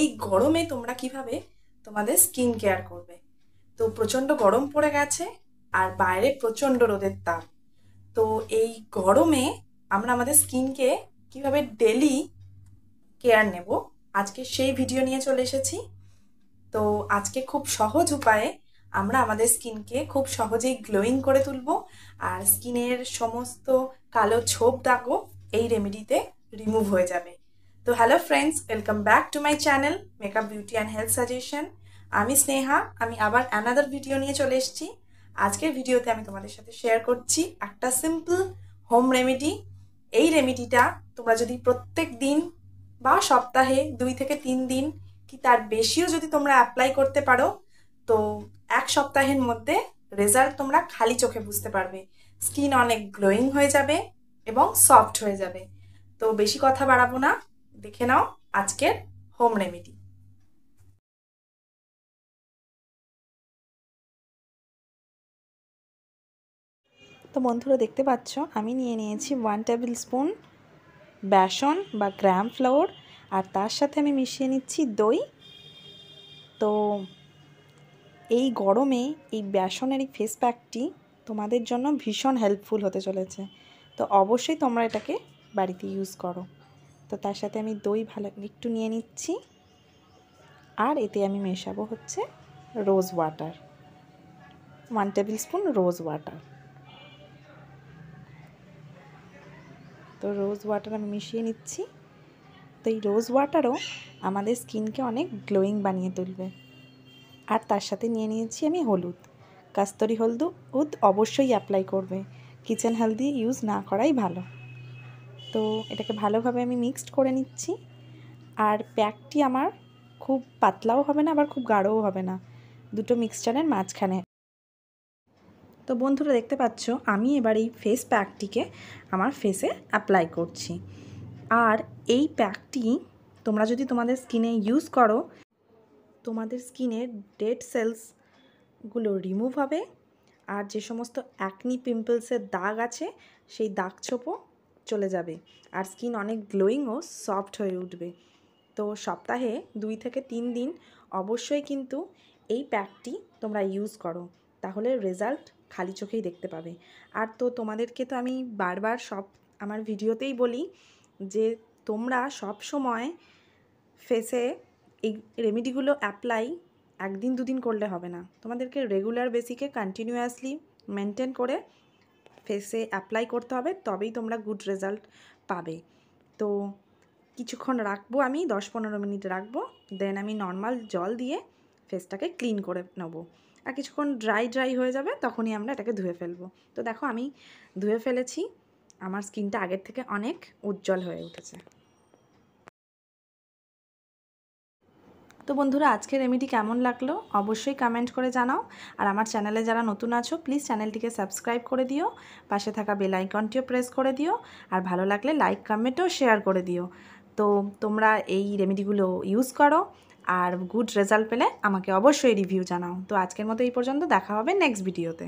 এই গরমে তোমরা কিভাবে তোমাদের স্কিন কেয়ার করবে। তো প্রচণ্ড গরম পড়ে গেছে আর বাইরে প্রচণ্ড রোদের তাপ। তো এই গরমে আমরা আমাদের স্কিনকে কিভাবে ডেলি কেয়ার নেব, আজকে সেই ভিডিও নিয়ে চলে এসেছি। তো আজকে খুব সহজ উপায়ে আমরা আমাদের স্কিনকে খুব সহজেই গ্লোয়িং করে তুলব, আর স্কিনের সমস্ত কালো ছোপ দাগও এই রেমেডিতে রিমুভ হয়ে যাবে। তো hello friends, welcome back to my channel makeup beauty and health suggestion. আমি স্নেহা, আমি আবার অ্যানাদার ভিডিও নিয়ে চলে এসেছি। আজকের ভিডিওতে আমি তোমাদের সাথে শেয়ার করছি একটা সিম্পল হোম রেমেডি। এই রেমেডিটা তোমরা যদি প্রত্যেক দিন বা সপ্তাহে 2 থেকে 3 দিন কি তার বেশিও যদি তোমরা অ্যাপ্লাই করতে পারো, তো এক সপ্তাহের মধ্যে রেজাল্ট তোমরা খালি চোখে বুঝতে পারবে। স্কিন অনেক গ্লোয়িং হয়ে যাবে এবং সফট হয়ে যাবে। তো বেশি কথা বাড়াবো না, দেখে নাও আজকের হোম রেমেডি। তো বন্ধুরা দেখতে পাচ্ছ আমি নিয়ে নিয়েছি 1 টেবিল স্পুন বেসন বা গ্রাম ফ্লাওয়ার, আর তার সাথে আমি মিশিয়ে নিচ্ছি দই। তো এই গরমে এই বেসনের এই ফেস প্যাকটি তোমাদের জন্য ভীষণ হেল্পফুল হতে চলেছে। তো অবশ্যই তোমরা এটাকে বাড়িতে ইউজ করো। তো তার সাথে আমি দই ভালো একটু নিয়ে নিচ্ছি, আর এতে আমি মেশাবো হচ্ছে rose water, 1 table spoon rose water. তো রোজ ওয়াটার আমি মিশিয়ে নিচ্ছি। তো এই রোজ ওয়াটারও আমাদের স্কিনকে অনেক গ্লোয়িং বানিয়ে তুলবে। আর তার সাথে নিয়ে নিয়েছি আমি হলুদ, কাস্তরি হলুদ অবশ্যই অ্যাপ্লাই করবে, কিচেন হেলদি ইউজ না করাই ভালো। তো এটাকে ভালোভাবে আমি মিক্সড করে নিচ্ছি। আর প্যাকটি আমার খুব পাতলাও হবে না আবার খুব গাঢ়ও হবে না, দুটো মিক্সচারের মাঝখানে। তো বন্ধুরা দেখতে পাচ্ছ আমি এবার এই ফেস প্যাকটিকে আমার ফেসে অ্যাপ্লাই করছি। আর এই প্যাকটি তোমরা যদি তোমাদের স্কিনে ইউজ করো, তোমাদের স্কিনের ডেড সেলসগুলো রিমুভ হবে, আর যে সমস্ত অ্যাকনি পিম্পলসের দাগ আছে সেই দাগ ছোপও চলে যাবে, আর স্কিন অনেক গ্লোয়িং ও সফট হয়ে উঠবে। তো সপ্তাহে 2 থেকে 3 দিন অবশ্যই কিন্তু এই প্যাকটি তোমরা ইউজ করো, তাহলে রেজাল্ট খালি চোখেই দেখতে পাবে। আর তো তোমাদেরকে তো আমি বারবার সব আমার ভিডিওতেই বলি যে তোমরা সব সময় ফেসে এই রেমেডিগুলো অ্যাপ্লাই 1 দিন 2 দিন করলে হবে না, তোমাদেরকে রেগুলার বেসিকে কন্টিনিউয়াসলি মেনটেন করে ফেসে অ্যাপ্লাই করতে হবে, তবেই তোমরা গুড রেজাল্ট পাবে। তো কিছুক্ষণ রাখবো, আমি 10-15 মিনিট রাখবো, দেন আমি নর্মাল জল দিয়ে ফেসটাকে ক্লিন করে নেবো। আর কিছুক্ষণ ড্রাই হয়ে যাবে, তখনই আমরা এটাকে ধুয়ে ফেলবো। তো দেখো আমি ধুয়ে ফেলেছি, আমার স্কিনটা আগের থেকে অনেক উজ্জ্বল হয়ে উঠেছে। তো বন্ধুরা আজকের রেমেডি কেমন লাগলো অবশ্যই কমেন্ট করে জানাও। আর আমার চ্যানেলে যারা নতুন আছো প্লিজ চ্যানেলটিকে সাবস্ক্রাইব করে দিও, পাশে থাকা বেল আইকনটিও প্রেস করে দিও, আর ভালো লাগলে লাইক কমেন্টও শেয়ার করে দিও। তো তোমরা এই রেমেডিগুলো ইউজ করো, আর গুড রেজাল্ট পেলে আমাকে অবশ্যই রিভিউ জানাও। তো আজকের মতো এই পর্যন্ত, দেখা হবে নেক্সট ভিডিওতে।